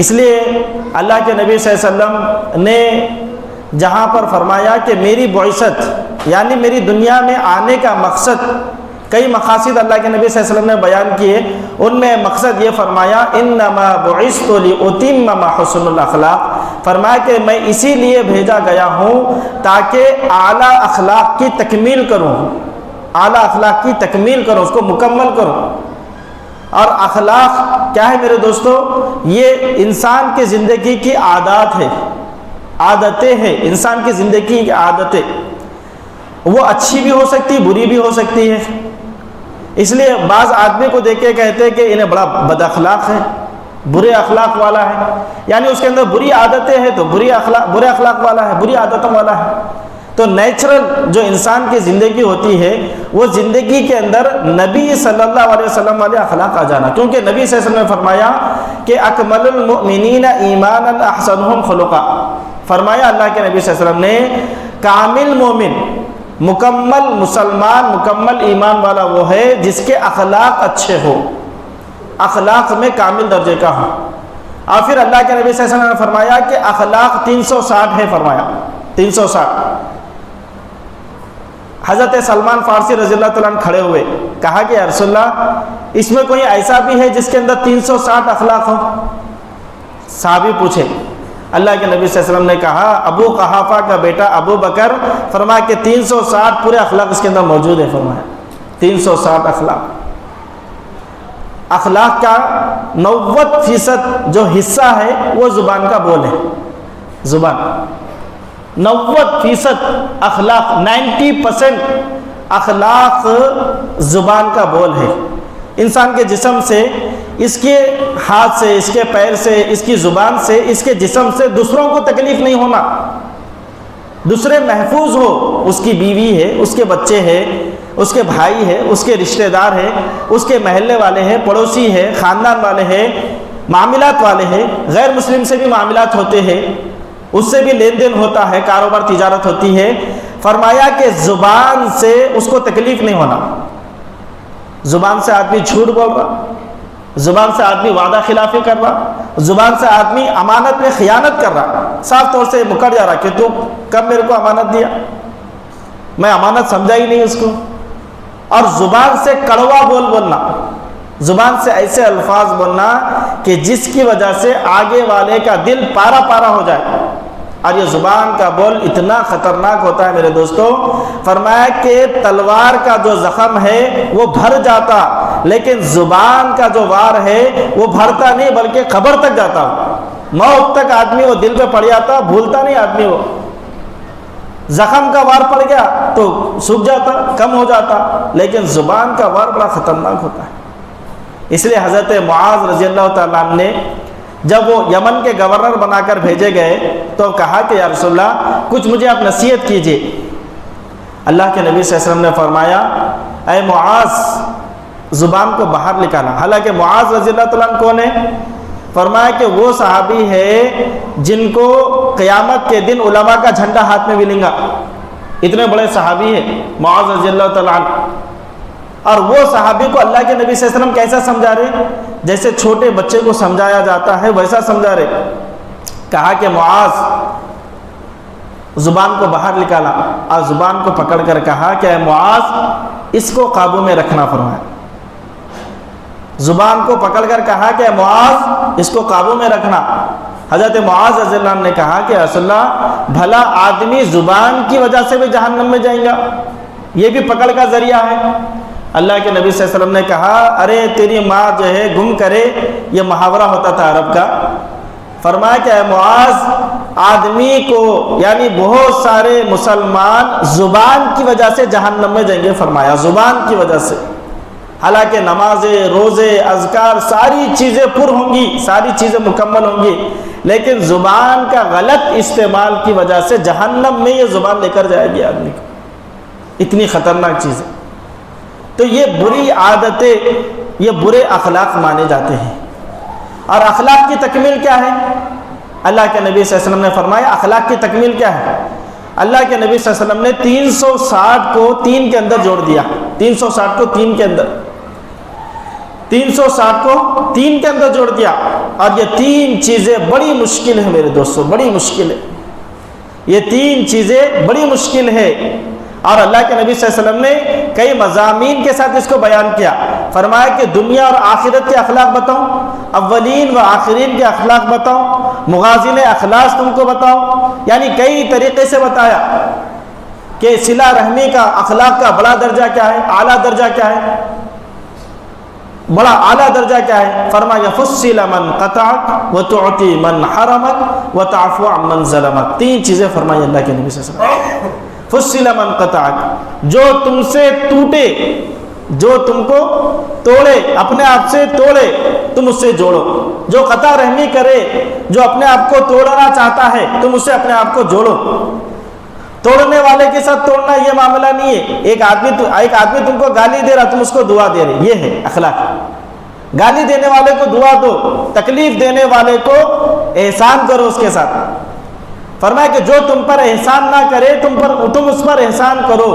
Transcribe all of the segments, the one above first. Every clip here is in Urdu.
اس لیے اللہ کے نبی صلی اللہ علیہ وسلم نے جہاں پر فرمایا کہ میری بعثت یعنی میری دنیا میں آنے کا مقصد، کئی مقاصد اللہ کے نبی صلی اللہ علیہ وسلم نے بیان کیے، ان میں مقصد یہ فرمایا انما بعثت لاتم محسن الاخلاق، فرمایا کہ میں اسی لیے بھیجا گیا ہوں تاکہ اعلیٰ اخلاق کی تکمیل کروں، اعلیٰ اخلاق کی تکمیل کروں، اس کو مکمل کروں۔ اور اخلاق کیا ہے میرے دوستو؟ یہ انسان کی زندگی کی عادات ہے، عادتیں ہیں، انسان کی زندگی کی عادتیں، وہ اچھی بھی ہو سکتی، بری بھی ہو سکتی ہے۔ اس لیے بعض آدمی کو دیکھ کے کہتے ہیں کہ انہیں بڑا بد اخلاق ہے، برے اخلاق والا ہے، یعنی اس کے اندر بری عادتیں ہیں تو برے اخلاق والا ہے، بری عادتوں والا ہے۔ تو نیچرل جو انسان کی زندگی ہوتی ہے وہ زندگی کے اندر نبی صلی اللہ علیہ وسلم والے اخلاق آ جانا، کیونکہ نبی صلی اللہ علیہ وسلم نے فرمایا کہ اکمل المؤمنین ایمانا احسنهم خلقا، فرمایا اللہ کے نبی صلی اللہ علیہ وسلم نے کامل مومن، مکمل مسلمان، مکمل ایمان والا وہ ہے جس کے اخلاق اچھے ہو، اخلاق میں کامل درجے کا ہو۔ اور پھر اللہ کے نبی صلی اللہ علیہ وسلم نے فرمایا کہ اخلاق 360 ہے، فرمایا 360۔ حضرت سلمان فارسی رضی اللہ تعالیٰ عنہ کھڑے ہوئے، کہا کہ یا رسول اللہ اس میں کوئی ایسا بھی ہے جس کے اندر 360 اخلاق ہو؟ صحابی پوچھے، اللہ کے نبی صلی اللہ علیہ وسلم نے کہا ابو قحافہ کا بیٹا ابو بکر، فرمایا کہ 360 پورے اخلاق اس کے اندر موجود ہے، فرمایا 360 اخلاق۔ اخلاق کا 90% جو حصہ ہے وہ زبان کا بول ہے، زبان 90% اخلاق، 90% اخلاق زبان کا بول ہے۔ انسان کے جسم سے، اس کے ہاتھ سے، اس کے پیر سے، اس کی زبان سے، اس کے جسم سے دوسروں کو تکلیف نہیں ہونا، دوسرے محفوظ ہو، اس کی بیوی ہے، اس کے بچے ہیں، اس کے بھائی ہے، اس کے رشتہ دار ہے، اس کے محلے والے ہیں، پڑوسی ہے، خاندان والے ہیں، معاملات والے ہیں، غیر مسلم سے بھی معاملات ہوتے ہیں، اس سے بھی لین دین ہوتا ہے، کاروبار تجارت ہوتی ہے۔ فرمایا کہ زبان سے اس کو تکلیف نہیں ہونا، زبان سے آدمی جھوٹ بول رہا، زبان سے آدمی وعدہ خلافی کر رہا، زبان سے آدمی امانت میں خیانت کر رہا، صاف طور سے مکر جا رہا کہ تو کب میرے کو امانت دیا، میں امانت سمجھا ہی نہیں اس کو۔ اور زبان سے کڑوا بول بولنا، زبان سے ایسے الفاظ بولنا کہ جس کی وجہ سے آگے والے کا دل پارا پارا ہو جائے، اور یہ زبان کا بول اتنا خطرناک ہوتا ہے میرے دوستو، فرمایا کہ تلوار کا جو زخم ہے وہ بھر جاتا، لیکن زبان کا جو وار ہے وہ بھرتا نہیں بلکہ قبر تک جاتا، موت تک آدمی وہ دل پہ پڑ جاتا، بھولتا نہیں آدمی، وہ زخم کا وار پڑ گیا تو سوکھ جاتا، کم ہو جاتا، لیکن زبان کا وار بڑا خطرناک ہوتا ہے۔ اس لیے حضرت معاذ رضی اللہ تعالیٰ عنہ نے جب وہ یمن کے گورنر بنا کر بھیجے گئے تو کہا کہ یا رسول اللہ کچھ مجھے آپ نصیحت کیجئے۔ اللہ کے نبی صلی اللہ علیہ وسلم نے فرمایا اے معاذ زبان کو باہر نکالا۔ حالانکہ معاذ رضی اللہ تعالیٰ عنہ کون ہے؟ فرمایا کہ وہ صحابی ہے جن کو قیامت کے دن علماء کا جھنڈا ہاتھ میں ملے گا، اتنے بڑے صحابی ہیں معاذ رضی اللہ تعالیٰ عنہ۔ اور وہ صحابی کو اللہ کے نبی صلی اللہ علیہ وسلم کیسا سمجھا رہے؟ جیسے چھوٹے بچے کو سمجھایا جاتا ہے ویسا سمجھا رہے۔ کہا کہ معاذ زبان کو باہر نکالا اور زبان کو پکڑ کر کہا کہ اے معاذ اس کو قابو میں رکھنا، فرمایا زبان کو پکڑ کر کہا کہ اے معاذ اس کو قابو میں رکھنا۔ حضرت معاذ رضی اللہ عنہ نے کہا کہ رسول اللہ بھلا آدمی زبان کی وجہ سے بھی جہنم میں جائیں گا؟ یہ بھی پکڑ کا ذریعہ ہے۔ اللہ کے نبی صلی اللہ علیہ وسلم نے کہا ارے تیری ماں جو ہے گم کرے، یہ محاورہ ہوتا تھا عرب کا۔ فرمایا کہ اے معاذ آدمی کو یعنی بہت سارے مسلمان زبان کی وجہ سے جہنم میں جائیں گے، فرمایا زبان کی وجہ سے۔ حالانکہ نمازیں، روزے، اذکار ساری چیزیں پر ہوں گی، ساری چیزیں مکمل ہوں گی، لیکن زبان کا غلط استعمال کی وجہ سے جہنم میں یہ زبان لے کر جائے گی آدمی کو، اتنی خطرناک چیز ہے۔ تو یہ بری عادتیں، یہ برے اخلاق مانے جاتے ہیں۔ اور اخلاق کی تکمیل کیا ہے؟ اللہ کے نبی صلی اللہ علیہ وسلم نے فرمایا اخلاق کی تکمیل کیا ہے؟ اللہ کے نبی صلی اللہ علیہ وسلم نے 360 کو 3 کے اندر جوڑ دیا، 360 کو 3 کے اندر۔ 360 کو 3 کے اندر جوڑ دیا. اور یہ 3 چیزیں بڑی مشکل ہے میرے دوستوں، بڑی مشکل ہے. یہ 3 چیزیں بڑی مشکل ہے. اور اللہ کے نبی صلی اللہ علیہ وسلم نے کئی مضامین کے ساتھ اس کو بیان کیا. فرمایا کہ دنیا اور آخرت کے اخلاق بتاؤں، اولین و آخرین کے اخلاق بتاؤں، مغازن اخلاص تم کو بتاؤں. یعنی کئی طریقے سے بتایا کہ صلہ رحمی کا اخلاق کا بڑا درجہ کیا ہے، اعلیٰ درجہ کیا ہے، بڑا اعلیٰ درجہ کیا ہے. فرمایا فصل من قطعک وتعطی من حرمک وتعفو عن من ظلمک. 3 چیزیں فرمائی اللہ کے نبی صلی اللہ علیہ وسلم. فصل من قطعک، جو تم سے ٹوٹے، جو تم کو توڑے، اپنے آپ سے توڑے، تم اس سے جوڑو. جو قطع رحمی کرے، جو اپنے آپ کو توڑنا چاہتا ہے، تم اس سے اپنے آپ کو جوڑو. توڑنے والے کے ساتھ توڑنا یہ معاملہ نہیں ہے. ایک آدمی تم کو گالی دے رہا، تم اس کو دعا دے رہے، یہ ہے اخلاق. گالی دینے والے کو دعا دو، تکلیف دینے والے کو احسان کرو اس کے ساتھ. فرمایا کہ جو تم پر احسان نہ کرے تم اس پر احسان کرو.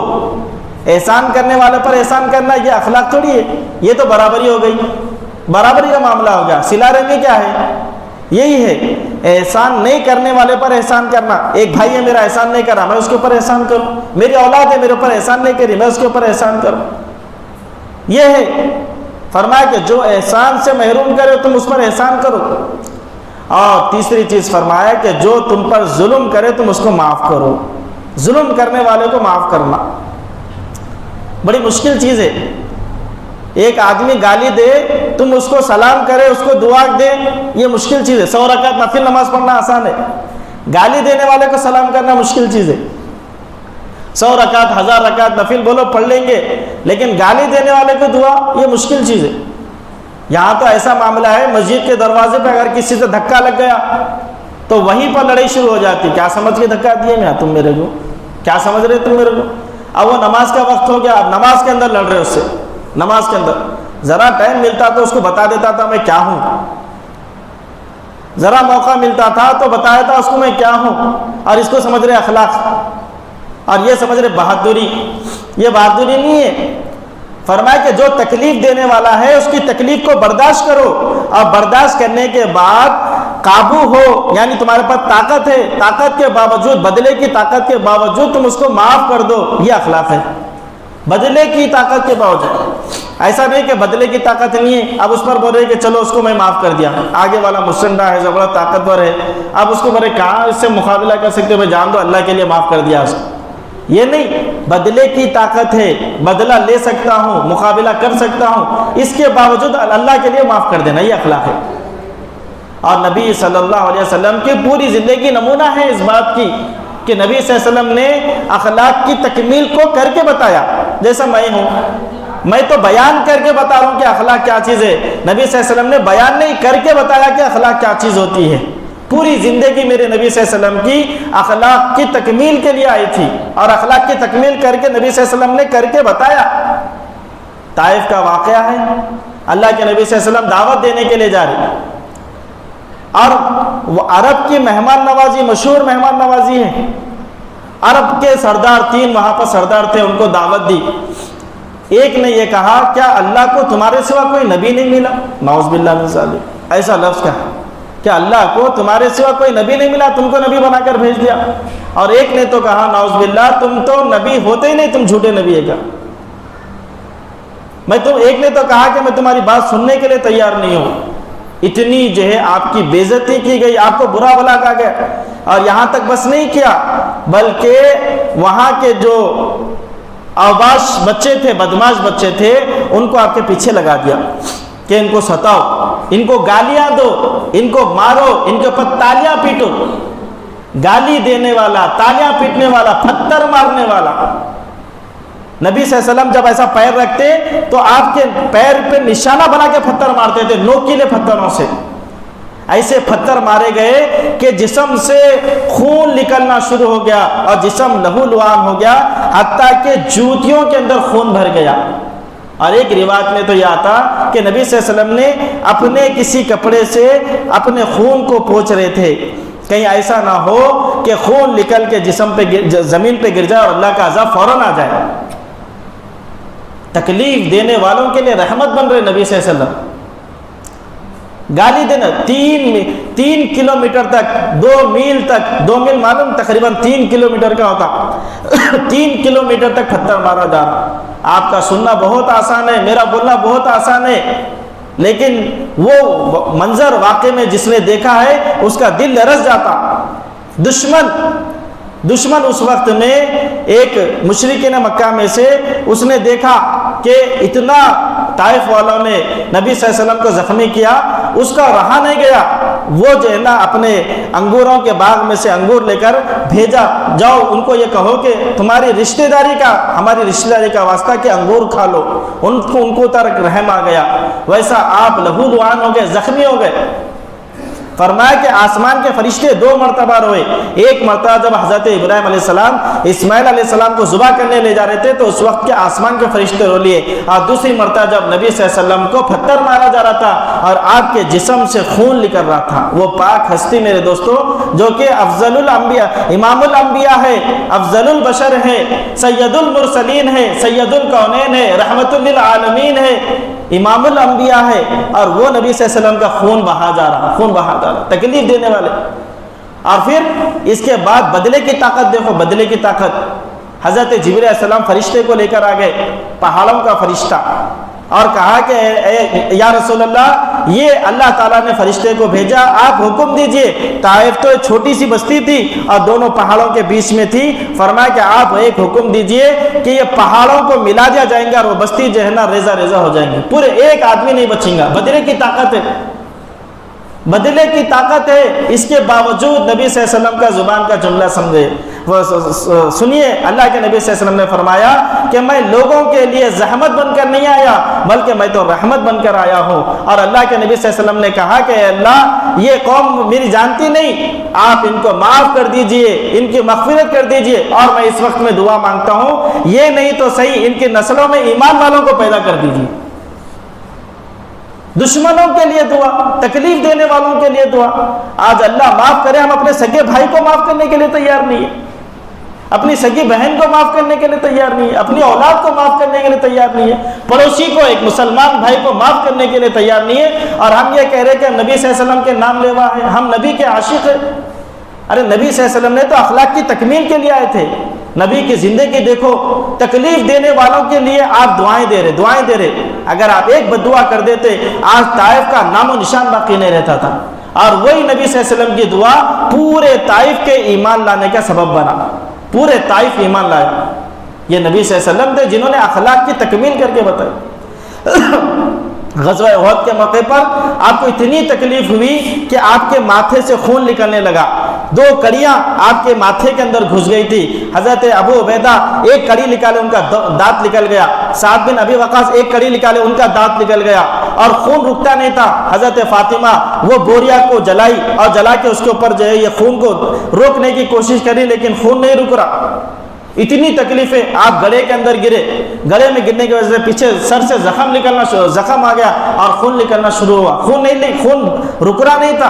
احسان کرنے والے پر احسان کرنا یہ اخلاق تھوڑی ہے، یہ تو برابری ہو گئی، برابری کا معاملہ ہو گیا. صلہ رحمی کیا ہے؟ یہی ہے احسان نہیں کرنے والے پر احسان کرنا. ایک بھائی ہے میرا، احسان نہیں کرا، میں اس کے اوپر احسان کروں. میری اولاد ہے، میرے اوپر احسان نہیں کری، میں اس کے اوپر احسان کروں. یہ ہے. فرمایا کہ جو احسان سے محروم کرے تم اس پر احسان کرو. اور تیسری چیز فرمایا کہ جو تم پر ظلم کرے تم اس کو معاف کرو. ظلم کرنے والے کو معاف کرنا بڑی مشکل چیز ہے. ایک آدمی گالی دے، تم اس کو سلام کرے، اس کو دعا دے، یہ مشکل چیز ہے. 100 رکعت نفل نماز پڑھنا آسان ہے، گالی دینے والے کو سلام کرنا مشکل چیز ہے. 100 رکعت 1000 رکعت نفل بولو پڑھ لیں گے، لیکن گالی دینے والے کو دعا یہ مشکل چیز ہے. یہاں تو ایسا معاملہ ہے، مسجد کے دروازے پہ اگر کسی سے دھکا لگ گیا تو وہیں پر لڑائی شروع ہو جاتی. کیا سمجھ کے دھکا دیے میں تم میرے کو؟ کیا سمجھ رہے تم میرے کو؟ اب وہ نماز کا وقت ہو گیا، اب نماز کے اندر لڑ رہے اس سے. نماز کے اندر ذرا ٹائم ملتا تو اس کو بتا دیتا تھا میں کیا ہوں، ذرا موقع ملتا تھا تو بتایا تھا اس کو میں کیا ہوں. اور اس کو سمجھ رہے اخلاق، اور یہ سمجھ رہے بہادری. یہ بہادری نہیں ہے. فرمایا کہ جو تکلیف دینے والا ہے اس کی تکلیف کو برداشت کرو، اور برداشت کرنے کے بعد قابو ہو، یعنی تمہارے پاس طاقت ہے، طاقت کے باوجود، بدلے کی طاقت کے باوجود تم اس کو معاف کر دو. یہ اخلاق ہے. بدلے کی طاقت کے باوجود. ایسا نہیں کہ بدلے کی طاقت نہیں ہے، اب اس پر بول رہے کہ چلو اس کو میں معاف کر دیا، آگے والا مسنڈا ہے، بڑا طاقتور ہے، اب اس کو بولے کہاں اس سے مقابلہ کر سکتے، میں جان دو اللہ کے لیے معاف کر دیا اس کو. یہ نہیں، بدلے کی طاقت ہے، بدلہ لے سکتا ہوں، مقابلہ کر سکتا ہوں، اس کے باوجود اللہ کے لیے معاف کر دینا، یہ اخلاق ہے. اور نبی صلی اللہ علیہ وسلم کی پوری زندگی نمونہ ہے اس بات کی کہ نبی صلی اللہ علیہ وسلم نے اخلاق کی تکمیل کو کر کے بتایا. جیسا میں ہوں، میں تو بیان کر کے بتا رہا ہوں کہ اخلاق کیا چیز ہے. نبی صلی اللہ علیہ وسلم نے بیان نہیں کر کے بتایا کہ اخلاق کیا چیز ہوتی ہے. پوری زندگی میرے نبی صلی اللہ علیہ وسلم کی اخلاق کی تکمیل کے لیے آئی تھی، اور اخلاق کی تکمیل کر کے نبی صلی اللہ علیہ وسلم نے کر کے بتایا. طائف کا واقعہ ہے، اللہ کے نبی صلی اللہ علیہ وسلم دعوت دینے کے لیے جا رہے ہیں، اور وہ عرب کی مہمان نوازی، مشہور مہمان نوازی ہے. عرب کے سردار 3 وہاں پر سردار تھے، ان کو دعوت دی. ایک نے یہ کہا کیا اللہ کو تمہارے سوا کوئی نبی نہیں ملا؟ نعوذ باللہ من ذالک، ایسا لفظ کہا کیا اللہ کو تمہارے سوا کوئی نبی نہیں ملا، تم کو نبی بنا کر بھیج دیا. اور ایک نے تو کہا نعوذ باللہ تم تو نبی ہوتے ہی نہیں، تم جھوٹے نبی ہے کیا. ایک نے تو کہا کہ میں تمہاری بات سننے کے لیے تیار نہیں ہوں. اتنی جو ہے آپ کی بے عزتی کی گئی، آپ کو برا بھلا کہا گیا. اور یہاں تک بس نہیں کیا، بلکہ وہاں کے جو اوباش بچے تھے، بدماش بچے تھے، ان کو آپ کے پیچھے لگا دیا کہ ان کو ستاؤ، ان کو گالیاں دو، ان کو مارو، ان کے اوپر تالیاں پیٹو. گالی دینے والا، تالیاں پیٹنے والا، پتھر مارنے والا. نبی صلی اللہ علیہ وسلم جب ایسا پیر رکھتے تو آپ کے پیر پہ نشانہ بنا کے پتھر مارتے تھے، نوکیلے پتھروں سے. ایسے پتھر مارے گئے کہ جسم سے خون نکلنا شروع ہو گیا اور جسم لہو لعاب ہو گیا، حتیٰ کہ جوتیوں کے اندر خون بھر گیا. اور ایک روایت میں تو یہ آتا کہ نبی صلی اللہ علیہ وسلم نے اپنے کسی کپڑے سے اپنے خون کو پوچھ رہے تھے، کہیں ایسا نہ ہو کہ خون نکل کے جسم پہ زمین پہ گر جائے اور اللہ کا عذاب فوراً آ جائے. تکلیف دینے والوں کے لیے رحمت بن رہے نبی صلی اللہ علیہ وسلم. گالی دینا 3 کلومیٹر تک 2 میل تک 2 میل معلوم تقریباً 3 کلومیٹر کا ہوتا 3 کلومیٹر تک پتھر مارا جا رہا. آپ کا سننا بہت آسان ہے, میرا بولنا بہت آسان ہے, لیکن وہ منظر واقع میں جس نے دیکھا ہے اس کا دل لرز جاتا. دشمن اس وقت میں ایک مشرکین مکہ میں سے اس نے دیکھا کہ اتنا طائف والوں نے نبی صلی اللہ علیہ وسلم کو زخمی کیا, اس کا رہا نہیں گیا. وہ جو ہے نا اپنے انگوروں کے باغ میں سے انگور لے کر بھیجا, جاؤ ان کو یہ کہو کہ تمہاری رشتہ داری کا ہماری رشتہ داری کا واسطہ کہ انگور کھا لو. ان کو ترک رحم آ گیا. ویسا آپ لہو لعان ہو گئے, زخمی ہو گئے. فرمایا کہ آسمان کے فرشتے 2 مرتبہ روئے. ایک مرتبہ جب حضرت ابراہیم علیہ السلام اسماعیل علیہ السلام کو ذبح کرنے لے جا رہے تھے تو اس وقت کے آسمان کے فرشتے رو لیے, اور دوسری مرتبہ جب نبی صلی اللہ علیہ وسلم کو پتھر مارا جا رہا تھا اور آپ کے جسم سے خون نکل رہا تھا. وہ پاک ہستی میرے دوستو جو کہ افضل الانبیاء, امام الانبیاء ہے, افضل البشر ہے, سید المرسلین ہے, سید الکونین ہے, رحمت للعالمین ہے, امام الانبیاء ہے, اور وہ نبی صلی اللہ علیہ وسلم کا خون بہا جا رہا, تکلیف دینے والے. اور پھر اس کے بعد بدلے کی طاقت دیکھو, بدلے کی طاقت. حضرت جبرائیل علیہ السلام فرشتے کو لے کر آ گئے, پہاڑوں کا فرشتہ, اور کہا کہ یا رسول اللہ یہ اللہ تعالیٰ نے فرشتے کو بھیجا, آپ حکم دیجئے. طائف تو ایک چھوٹی سی بستی تھی اور دونوں پہاڑوں کے بیچ میں تھی. فرمایا کہ آپ ایک حکم دیجئے کہ یہ پہاڑوں کو ملا دیا جائیں گا اور وہ بستی جو ہے نا ریزہ ریزہ ہو جائیں گے, پورے ایک آدمی نہیں بچیں گا. بدلے کی طاقت ہے, بدلے کی طاقت ہے. اس کے باوجود نبی صلی اللہ علیہ وسلم کا زبان کا جملہ سمجھے. سنیے, اللہ کے نبی صلی اللہ علیہ وسلم نے فرمایا کہ میں لوگوں کے لیے زحمت بن کر نہیں آیا بلکہ میں تو رحمت بن کر آیا ہوں. اور اللہ کے نبی صلی اللہ علیہ وسلم نے کہا کہ اللہ یہ قوم میری جانتی نہیں, آپ ان کو معاف کر دیجئے, ان کی مغفرت کر دیجئے, اور میں اس وقت میں دعا مانگتا ہوں یہ نہیں تو صحیح ان کی نسلوں میں ایمان والوں کو پیدا کر دیجئے. دشمنوں کے لیے دعا, تکلیف دینے والوں کے لیے دعا. آج اللہ معاف کرے, ہم اپنے سگے بھائی کو معاف کرنے کے لیے تیار نہیں ہے, اپنی سگی بہن کو معاف کرنے کے لیے تیار نہیں ہے, اپنی اولاد کو معاف کرنے کے لیے تیار نہیں ہے, پڑوسی کو, ایک مسلمان بھائی کو معاف کرنے کے لیے تیار نہیں ہے. اور ہم یہ کہہ رہے کہ ہم نبی صلی اللہ علیہ وسلم کے نام لیوا ہیں, ہم نبی کے عاشق ہیں. ارے نبی صلی اللہ علیہ وسلم نے تو اخلاق کی تکمیل کے لیے آئے تھے. نبی کی زندگی دیکھو, تکلیف دینے والوں کے لیے آپ دعائیں دے رہے. اگر آپ ایک بددعا کر دیتے آج طائف کا نام و نشان باقی نہیں رہتا تھا. اور وہی نبی صلی اللہ علیہ وسلم کی دعا پورے طائف کے ایمان لانے کا سبب بنا, پورے طائف ایمان لایا. یہ نبی صلی اللہ علیہ وسلم تھے جنہوں نے اخلاق کی تکمیل کر کے بتائی. غزوہ احد کے موقع پر آپ کو اتنی تکلیف ہوئی کہ آپ کے ماتھے سے خون نکلنے لگا, 2 کڑیاں آپ کے ماتھے کے اندر گھس گئی تھی. حضرت ابو عبیدہ ایک کڑی نکالے, ان کا دانت نکل گیا. سعد بن ابی وقاص ایک کڑی نکالے, ان کا دانت نکل گیا, اور خون رکتا نہیں تھا. حضرت فاطمہ وہ بوریا کو جلائی اور جلا کے اس کے اوپر جو ہے یہ خون کو روکنے کی کوشش کری, لیکن خون نہیں رک رہا. اتنی تکلیفیں. آپ گڑھے کے اندر گرے, گڑھے میں گرنے کی وجہ سے پیچھے سر سے زخم آ گیا اور خون نکلنا شروع ہوا. خون رک رہا نہیں تھا.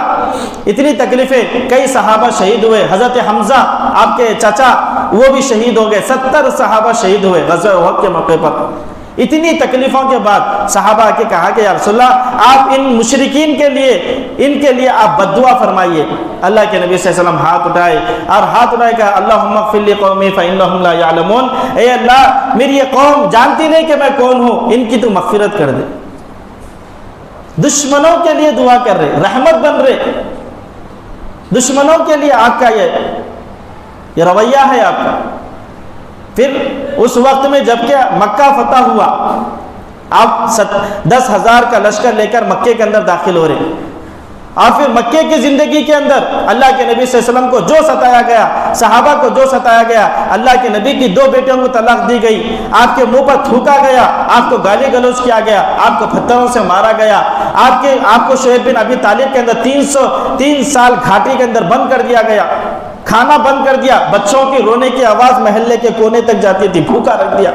اتنی تکلیفیں. کئی صحابہ شہید ہوئے. حضرت حمزہ آپ کے چچا وہ بھی شہید ہو گئے. 70 صحابہ شہید ہوئے غزوہ احد کے موقع پر. اتنی تکلیفوں کے بعد صحابہ کے کہا کہ یا رسول اللہ آپ ان مشرکین کے لیے آپ بددعا فرمائیے. اللہ کے نبی صلی اللہ علیہ وسلم ہاتھ اٹھائے کہ اللہم اغفر لی قومی فانہم لا یعلمون, اے اللہ میری یہ قوم جانتی نہیں کہ میں کون ہوں, ان کی تو مغفرت کر دے. دشمنوں کے لیے دعا کر رہے, رحمت بن رہے. دشمنوں کے لیے آپ کا یہ رویہ ہے آپ کا. پھر اس وقت میں جب کہ مکہ فتح ہوا, آپ 10,000 کا لشکر لے کر مکے کے اندر داخل ہو رہے, اور پھر مکے کی زندگی کے اندر اللہ کے نبی صلی اللہ علیہ وسلم کو جو ستایا گیا, صحابہ کو جو ستایا گیا, اللہ کے نبی کی 2 بیٹیوں کو طلاق دی گئی, آپ کے منہ پر تھوکا گیا, آپ کو گالی گلوچ کیا گیا, آپ کو پتھروں سے مارا گیا, آپ کو شعیب بن ابی طالب کے اندر 3 سال گھاٹی کے اندر بند کر دیا گیا, کھانا بند کر دیا, بچوں کی رونے کی آواز محلے کے کونے تک جاتی تھی, بھوکا رکھ دیا.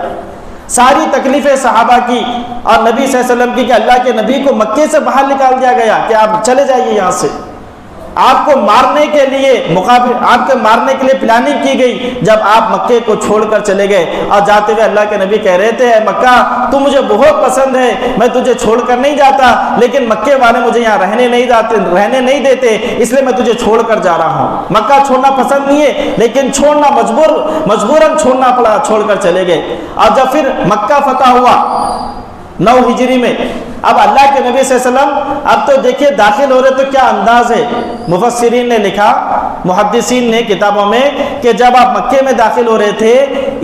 ساری تکلیفیں صحابہ کی اور نبی صلی اللہ علیہ وسلم کی کہ اللہ کے نبی کو مکے سے باہر نکال دیا گیا کہ آپ چلے جائیے یہاں سے. آپ کو مارنے کے لیے آپ کے مارنے کے لیے پلاننگ کی گئی جب آپ مکے کو چھوڑ کر چلے گئے، اور جاتے ہوئے اللہ کے نبی کہہ رہے تھے اے مکہ تو مجھے بہت پسند ہے، میں تجھے چھوڑ کر نہیں جاتا، لیکن مکے والے مجھے یہاں رہنے نہیں دیتے، اس لیے میں تجھے چھوڑ کر جا رہا ہوں۔ مکہ چھوڑنا پسند نہیں ہے، لیکن چھوڑنا مجبوراً چھوڑنا پڑا، چھوڑ کر چلے گئے۔ اور جب پھر مکہ فتح ہوا 9 ہجری میں، اب اللہ کے نبی صلی اللہ علیہ وسلم اب تو دیکھیے داخل ہو رہے تو کیا انداز ہے۔ مفسرین نے لکھا، محدثین نے کتابوں میں، کہ جب آپ مکے میں داخل ہو رہے تھے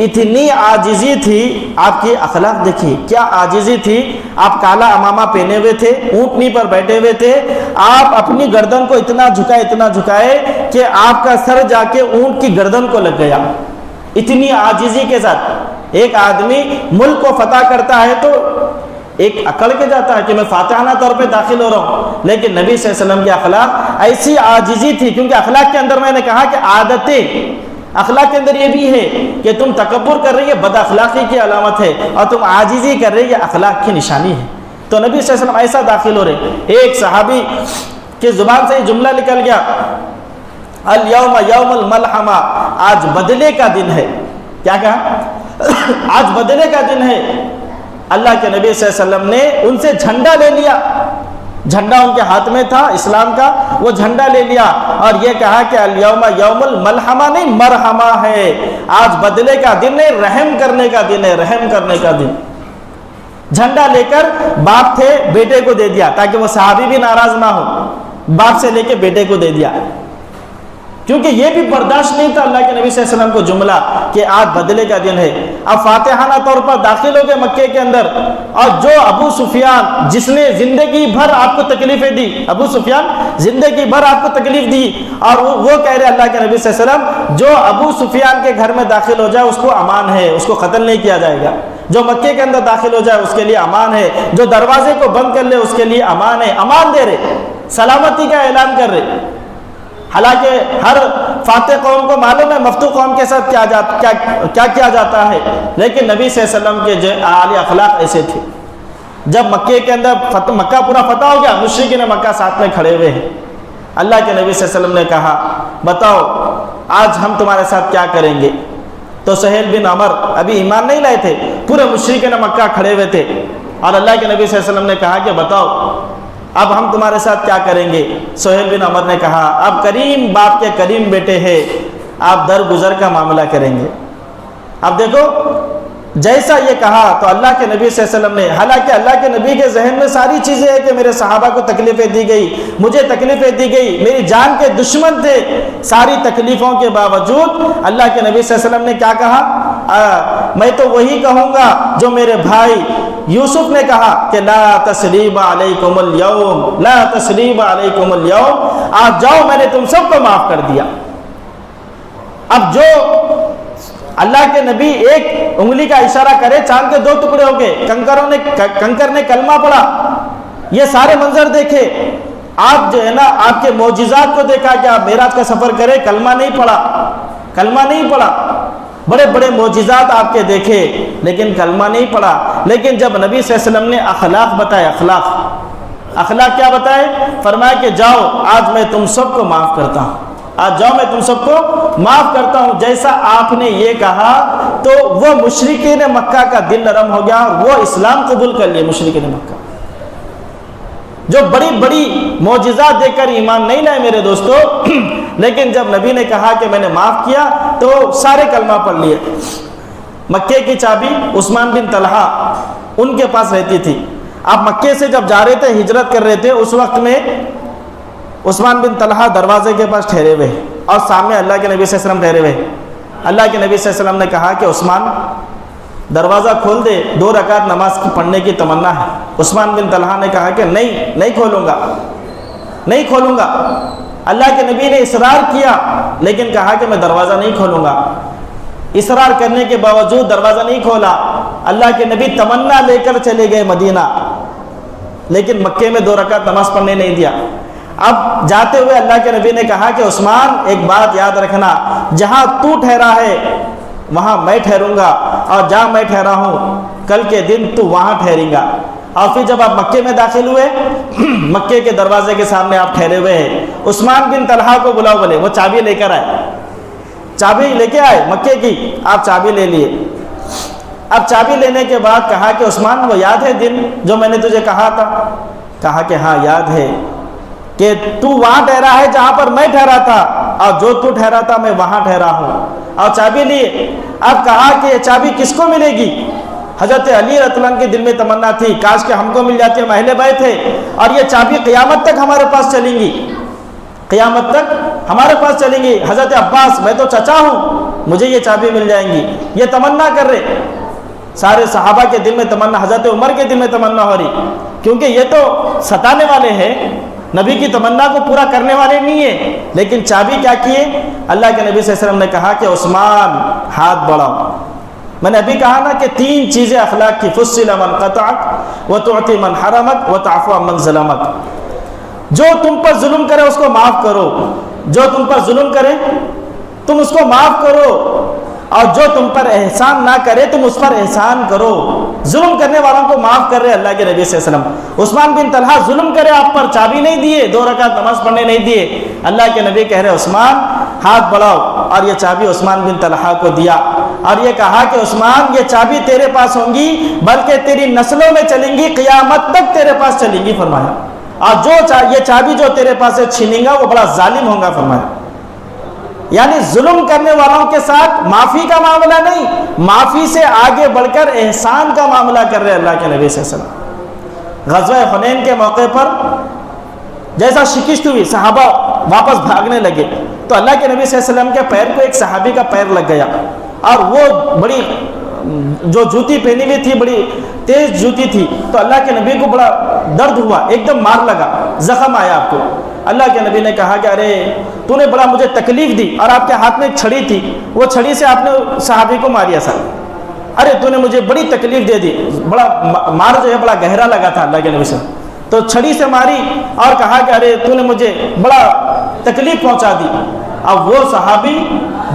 اتنی عاجزی تھی، آپ کی اخلاق دیکھیے کیا عاجزی تھی۔ آپ کالا امامہ پہنے ہوئے تھے، اونٹنی پر بیٹھے ہوئے تھے، آپ اپنی گردن کو اتنا جھکائے کہ آپ کا سر جا کے اونٹ کی گردن کو لگ گیا، اتنی عاجزی کے ساتھ۔ ایک آدمی ملک کو فتح کرتا ہے تو ایک اکڑ کے جاتا ہے کہ میں فاتحانہ طور پہ داخل ہو رہا ہوں، لیکن نبی صلی اللہ علیہ وسلم کی اخلاق ایسی عاجزی تھی، کیونکہ اخلاق کے اندر میں نے کہا کہ عادتیں، اخلاق کے اندر یہ بھی ہے کہ تم تکبر کر رہی ہے بد اخلاقی کی علامت ہے، اور تم عاجزی کر رہی ہے اخلاق کی نشانی ہے۔ تو نبی صلی اللہ علیہ وسلم ایسا داخل ہو رہے، ایک صحابی کی زبان سے یہ جملہ نکل گیا، الیوم یوم الملحمہ، آج بدلے کا دن ہے۔ کیا کہا؟ آج بدلے کا دن ہے۔ اللہ کے نبی صلی اللہ علیہ وسلم نے ان سے جھنڈا لے لیا، جھنڈا ان کے ہاتھ میں تھا اسلام کا، وہ جھنڈا لے لیا اور یہ کہا کہ الیوم یوم الملحمہ نہیں مرحمہ ہے، آج بدلے کا دن ہے، رحم کرنے کا دن ہے، رحم کرنے کا دن۔ جھنڈا لے کر باپ تھے بیٹے کو دے دیا تاکہ وہ صحابی بھی ناراض نہ ہو، باپ سے لے کے بیٹے کو دے دیا، کیونکہ یہ بھی برداشت نہیں تھا اللہ کے نبی صلی اللہ علیہ وسلم کو جملہ کہ آج بدلے کا دن ہے۔ اب فاتحانہ طور پر داخل ہو گئے مکے کے اندر، اور جو ابو سفیان جس نے زندگی بھر آپ کو تکلیفیں دی، ابو سفیان زندگی بھر آپ کو تکلیف دی، اور وہ کہہ رہے اللہ کے نبی صلی اللہ علیہ وسلم جو ابو سفیان کے گھر میں داخل ہو جائے اس کو امان ہے، اس کو قتل نہیں کیا جائے گا، جو مکے کے اندر داخل ہو جائے اس کے لیے امان ہے، جو دروازے کو بند کر لے اس کے لیے امان ہے، امان دے رہے، سلامتی کا اعلان کر رہے۔ حالانکہ ہر فاتح قوم کو معلوم ہے مفتو قوم کے ساتھ کیا کیا جاتا ہے، لیکن نبی صلی اللہ علیہ وسلم کے عالی اخلاق ایسے تھے۔ جب مکے کے اندر مکہ پورا فتح ہو گیا، مشرکین مکہ ساتھ میں کھڑے ہوئے ہیں، اللہ کے نبی صلی اللہ علیہ وسلم نے کہا بتاؤ آج ہم تمہارے ساتھ کیا کریں گے؟ تو سہیل بن عمر ابھی ایمان نہیں لائے تھے، پورے مشرکین مکہ کھڑے ہوئے تھے، اور اللہ کے نبی صلی اللہ علیہ وسلم نے کہا کہ بتاؤ اب ہم تمہارے ساتھ کیا کریں گے؟ سہیل بن عمر نے کہا اب کریم باپ کے کریم بیٹے ہیں، آپ درگزر کا معاملہ کریں گے۔ اب دیکھو جیسا یہ کہا تو اللہ کے نبی صلی اللہ علیہ وسلم نے، حالانکہ اللہ کے نبی کے ذہن میں ساری چیزیں ہیں کہ میرے صحابہ کو تکلیفیں دی گئی، مجھے تکلیفیں دی گئی، میری جان کے دشمن تھے، ساری تکلیفوں کے باوجود اللہ کے نبی صلی اللہ علیہ وسلم نے کیا کہا؟ میں تو وہی کہوں گا جو میرے بھائی یوسف نے کہا کہ لا تثریب علیکم اليوم، لا تثریب علیکم اليوم، آج جاؤ میں نے تم سب کو معاف کر دیا۔ اب جو اللہ کے نبی ایک انگلی کا اشارہ کرے چاند کے 2 ٹکڑے ہو گئے، کنکر نے کلمہ پڑھا، یہ سارے منظر دیکھے، آپ جو ہے نا آپ کے معجزات کو دیکھا کہ آپ معراج کا سفر کرے، کلمہ نہیں پڑھا، بڑے بڑے معجزات آپ کے دیکھے لیکن کلمہ نہیں پڑھا۔ لیکن جب نبی صلی اللہ علیہ وسلم نے اخلاق بتائے، اخلاق کیا بتائے؟ فرمایا کہ جاؤ آج میں تم سب کو معاف کرتا ہوں، آج جاؤ میں تم سب کو معاف کرتا ہوں۔ جیسا آپ نے یہ کہا تو وہ مشرکین مکہ کا دل نرم ہو گیا اور وہ اسلام قبول کر لیے۔ مشرکین مکہ جو بڑی بڑی معجزات دیکھ کر ایمان نہیں لائے میرے دوستو، لیکن جب نبی نے کہا کہ میں نے معاف کیا تو سارے کلمہ پڑھ لیے۔ مکے کی چابی عثمان بن طلحہ ان کے پاس رہتی تھی۔ آپ مکے سے جب جا رہے تھے، ہجرت کر رہے تھے، اس وقت میں عثمان بن طلحہ دروازے کے پاس ٹھہرے ہوئے اور سامنے اللہ کے نبی صلی اللہ علیہ وسلم ٹھہرے ہوئے۔ اللہ کے نبی صلی اللہ علیہ وسلم نے کہا کہ عثمان دروازہ کھول دے، 2 رکعت نماز پڑھنے کی تمنا ہے۔ عثمان بن طلحہ نے کہا کہ نہیں کھولوں گا۔ اللہ کے نبی نے اصرار کیا لیکن کہا کہ میں دروازہ نہیں کھولوں گا۔ اصرار کرنے کے باوجود دروازہ نہیں کھولا۔ اللہ کے نبی تمنا لے کر چلے گئے مدینہ، لیکن مکے میں 2 رکعت نماز پڑھنے نہیں دیا۔ اب جاتے ہوئے اللہ کے نبی نے کہا کہ عثمان ایک بات یاد رکھنا، جہاں تو ٹھہرا ہے وہاں میں ٹھہروں گا، اور جہاں میں ٹھہرا ہوں کل کے دن تو وہاں ٹھہرے گا۔ اور پھر جب آپ مکے میں داخل ہوئے، مکے کے دروازے کے سامنے آپ ٹھہرے ہوئے ہیں، عثمان بن طلحہ کو بلاؤ، بولے وہ چابی لے کر آئے، چابی لے کے آئے مکے کی، آپ چابی لے لیے۔ اب چابی لینے کے بعد کہا کہ عثمان وہ یاد ہے دن جو میں نے تجھے کہا تھا؟ کہا کہ ہاں یاد ہے، کہ تو وہاں ٹھہرا ہے جہاں پر میں ٹھہرا تھا، اور جو تو ٹھہرا تھا میں وہاں ٹھہرا ہوں، اور چابی لیے۔ اب کہا کہ یہ چابی کس کو ملے گی؟ حضرت علی رضی اللہ عنہ کے دل میں تمنا تھی کاش کہ ہم کو مل جاتی، ہم اہل بیت تھے، اور یہ چابی قیامت تک ہمارے پاس چلیں گی، قیامت تک ہمارے پاس چلیں گی۔ حضرت عباس، میں تو چچا ہوں، مجھے یہ چابی مل جائیں گی، یہ تمنا کر رہے۔ سارے صحابہ کے دل میں تمنا، حضرت عمر کے دل میں تمنا ہو رہی، کیونکہ یہ تو ستانے والے ہیں، نبی کی تمنا کو پورا کرنے والے نہیں ہیں۔ لیکن چابی کیا کیے؟ اللہ کے نبی صلی اللہ علیہ وسلم نے کہا کہ عثمان ہاتھ بڑھاؤ۔ میں نے ابھی کہا نا کہ 3 چیزیں اخلاق کی، فصل من قطعک وتعطی من حرمک وتعفو عن من ظلمک۔ جو تم پر ظلم کرے اس کو معاف کرو، جو تم پر ظلم کرے تم اس کو معاف کرو، اور جو تم پر احسان نہ کرے تم اس پر احسان کرو۔ ظلم کرنے والوں کو معاف کر رہے اللہ کے نبی صلی اللہ علیہ وسلم۔ عثمان بن طلحہ ظلم کرے آپ پر، چابی نہیں دیے، 2 رکعت نماز پڑھنے نہیں دیے، اللہ کے نبی کہہ رہے عثمان ہاتھ بڑھاؤ، اور یہ چابی عثمان بن طلحہ کو دیا، اور یہ کہا کہ عثمان یہ چابی تیرے پاس ہوں گی، بلکہ تیری نسلوں میں چلیں گی، قیامت تک تیرے پاس چلیں گی، فرمایا، اور جو یہ چابی جو تیرے پاس سے چھینیں گا وہ بڑا ظالم ہوگا، فرمایا۔ یعنی ظلم کرنے والوں کے ساتھ معافی کا معاملہ نہیں، معافی سے آگے بڑھ کر احسان کا معاملہ کر رہے اللہ کے نبی صلی اللہ علیہ وسلم۔ غزوہ حنین کے موقع پر جیسا شکست ہوئی، صحابہ واپس بھاگنے لگے، تو اللہ کے نبی صلی اللہ علیہ وسلم کے پیر کو ایک صحابی کا پیر لگ گیا، اور وہ بڑی جو جوتی پہنی ہوئی تھی بڑی تیز جوتی تھی، تو اللہ کے نبی کو بڑا درد ہوا، ایک دم مار لگا، زخم آیا آپ کو۔ اللہ کے نبی نے کہا کہ ارے تو نے بڑا مجھے تکلیف دی، اور آپ کے ہاتھ میں ایک چھڑی تھی، وہ چھڑی سے آپ نے صحابی کو ماریا سر، ارے تو نے مجھے بڑی تکلیف دے دی، بڑا مار جو ہے بڑا گہرا لگا تھا اللہ کے نبی سے، تو چھڑی سے ماری اور کہا کہ ارے تو نے مجھے بڑا تکلیف پہنچا دی۔ اب وہ صحابی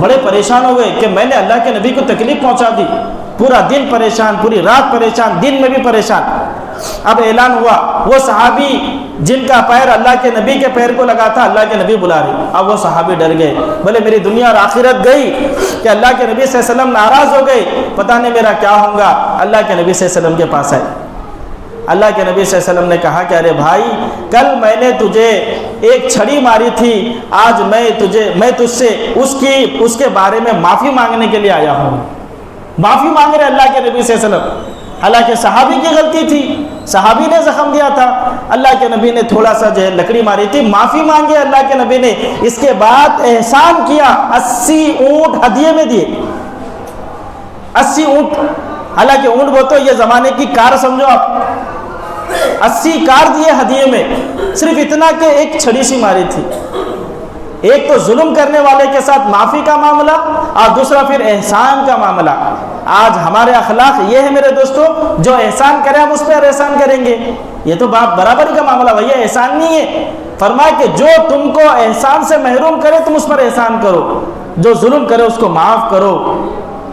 بڑے پریشان ہو گئے کہ میں نے اللہ کے نبی کو تکلیف پہنچا دی، پورا دن پریشان، پوری رات پریشان، دن میں بھی پریشان۔ اب اعلان ہوا، وہ صحابی جن کا پیر اللہ کے نبی کے پیر کو لگا تھا، اللہ کے نبی بلا رہے۔ اب وہ صحابی ڈر گئے، بولے میری دنیا اور آخرت گئی کہ اللہ کے نبی صلی اللہ علیہ وسلم ناراض ہو گئے، پتہ نہیں میرا کیا ہوگا۔ اللہ کے نبی صلی اللہ علیہ وسلم کے پاس آئے، اللہ کے نبی صلی اللہ علیہ وسلم نے کہا کہ ارے بھائی، کل میں نے تجھے ایک چھڑی ماری تھی، آج میں تجھ سے اس کے بارے میں معافی مانگنے کے لیے آیا ہوں۔ معافی مانگ رہے اللہ کے نبی صلی اللہ علیہ وسلم، حالانکہ صحابی کی غلطی تھی، صحابی نے زخم دیا تھا، اللہ کے نبی نے تھوڑا سا جو ہے لکڑی ماری تھی، معافی مانگی اللہ کے نبی نے۔ اس کے بعد احسان کیا، 80 اونٹ ہدیے میں دیے، 80 اونٹ، حالانکہ اونٹ وہ تو یہ زمانے کی کار سمجھو آپ، 80 کار دیے ہدیے میں، صرف اتنا کہ ایک چھڑی سی ماری تھی۔ ایک تو ظلم کرنے والے کے ساتھ معافی کا معاملہ، اور دوسرا پھر احسان کا معاملہ۔ آج ہمارے اخلاق یہ ہے میرے دوستو، جو احسان کریں ہم اس پر احسان کریں گے، یہ تو برابری کا معاملہ، وہی احسان نہیں ہے۔ فرمایا کہ جو تم کو احسان سے محروم کرے تم اس پر احسان کرو، جو ظلم کرے اس کو معاف کرو۔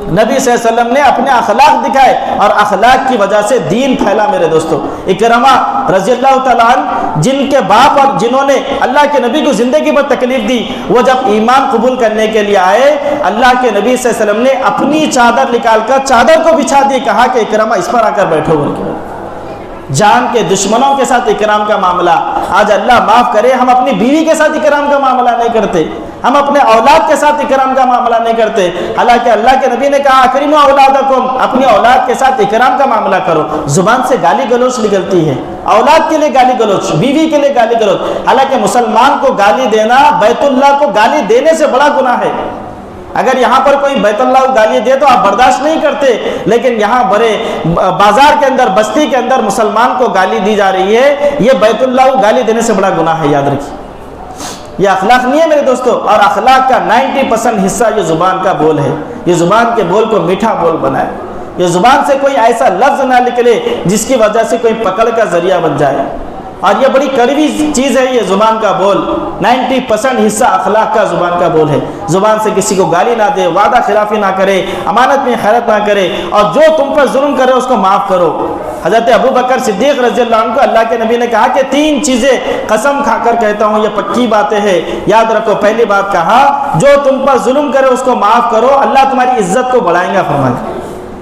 نبی صلی اللہ علیہ وسلم نے اپنے اخلاق دکھائے، اور اخلاق کی وجہ سے دین پھیلا میرے دوستو۔ اکرمہ رضی اللہ تعالیٰ عنہ، جن کے باپ اور جنہوں نے اللہ کے نبی کو زندگی پر تکلیف دی، وہ جب ایمان قبول کرنے کے لیے آئے، اللہ کے نبی صلی اللہ علیہ وسلم نے اپنی چادر نکال کر چادر کو بچھا دی، کہا کہ اکرمہ اس پر آ کر بیٹھو بول کے۔ جان کے دشمنوں کے ساتھ اکرام کا معاملہ، آج اللہ معاف کرے ہم اپنی بیوی کے ساتھ اکرام کا معاملہ نہیں کرتے، ہم اپنے اولاد کے ساتھ اکرام کا معاملہ نہیں کرتے، حالانکہ اللہ کے نبی نے کہا اکرموا اولادکم، اپنی اولاد کے ساتھ اکرام کا معاملہ کرو۔ زبان سے گالی گلوچ نکلتی ہے، اولاد کے لیے گالی گلوچ، بیوی کے لیے گالی گلوچ، حالانکہ مسلمان کو گالی دینا بیت اللہ کو گالی دینے سے بڑا گناہ ہے۔ اگر یہاں پر کوئی بیت اللہ کو گالی دے تو آپ برداشت نہیں کرتے، لیکن یہاں بڑے بازار کے اندر، بستی کے اندر مسلمان کو گالی دی جا رہی ہے، یہ بیت اللہ کو گالی دینے سے بڑا گناہ ہے، یاد رکھیے۔ یہ اخلاق نہیں ہے میرے دوستو، اور اخلاق کا 90% حصہ یہ زبان کا بول ہے۔ یہ زبان کے بول کو میٹھا بول بنائے، یہ زبان سے کوئی ایسا لفظ نہ نکلے جس کی وجہ سے کوئی پکڑ کا ذریعہ بن جائے، اور یہ بڑی کڑوی چیز ہے یہ زبان کا بول۔ 90% حصہ اخلاق کا زبان کا بول ہے۔ زبان سے کسی کو گالی نہ دے، وعدہ خلافی نہ کرے، امانت میں خیانت نہ کرے، اور جو تم پر ظلم کرے اس کو معاف کرو۔ حضرت ابو بکر صدیق رضی اللہ عنہ کو اللہ کے نبی نے کہا کہ 3 چیزیں قسم کھا کر کہتا ہوں یہ پکی باتیں ہیں، یاد رکھو۔ پہلی بات کہا جو تم پر ظلم کرے اس کو معاف کرو، اللہ تمہاری عزت کو بڑھائیں گا۔ فرمایا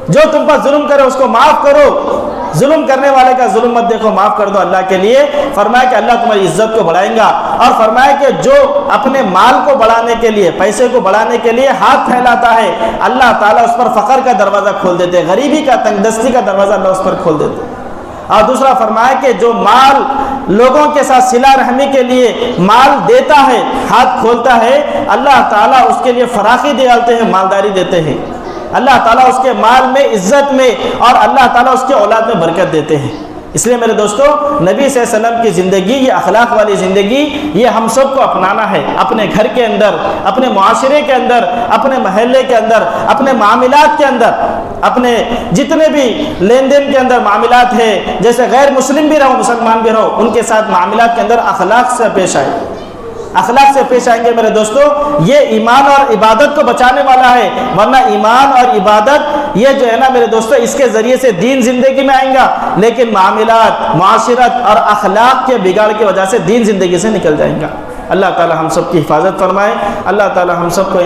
جو تم پر ظلم کرے اس کو معاف کرو، ظلم کرنے والے کا ظلم مت دیکھو، معاف کر دو اللہ کے لیے۔ فرمایا کہ اللہ تمہاری عزت کو بڑھائیں گا۔ اور فرمایا کہ جو اپنے مال کو بڑھانے کے لیے، پیسے کو بڑھانے کے لیے ہاتھ پھیلاتا ہے، اللہ تعالیٰ اس پر فقر کا دروازہ کھول دیتے، غریبی کا، تنگ دستی کا دروازہ اللہ اس پر کھول دیتے۔ اور دوسرا فرمایا کہ جو مال لوگوں کے ساتھ صلہ رحمی کے لیے مال دیتا ہے، ہاتھ کھولتا ہے، اللہ تعالیٰ اس کے لیے فراخی ڈالتے ہیں، مالداری دیتے ہیں۔ اللہ تعالیٰ اس کے مال میں، عزت میں، اور اللہ تعالیٰ اس کے اولاد میں برکت دیتے ہیں۔ اس لیے میرے دوستو، نبی صلی اللہ علیہ وسلم کی زندگی، یہ اخلاق والی زندگی، یہ ہم سب کو اپنانا ہے، اپنے گھر کے اندر، اپنے معاشرے کے اندر، اپنے محلے کے اندر، اپنے معاملات کے اندر، اپنے جتنے بھی لین دین کے اندر معاملات ہے، جیسے غیر مسلم بھی رہو مسلمان بھی رہو، ان کے ساتھ معاملات کے اندر اخلاق سے پیش آئے، اخلاق سے پیش آئیں گے میرے دوستو۔ یہ ایمان اور عبادت کو بچانے والا ہے، ورنہ ایمان اور عبادت یہ جو ہے نا میرے دوستو، اس کے ذریعے سے دین زندگی میں آئیں گا، لیکن معاملات، معاشرت اور اخلاق کے بگاڑ کی وجہ سے دین زندگی سے نکل جائیں گا۔ اللہ تعالی ہم سب کی حفاظت فرمائے، اللہ تعالی ہم سب کو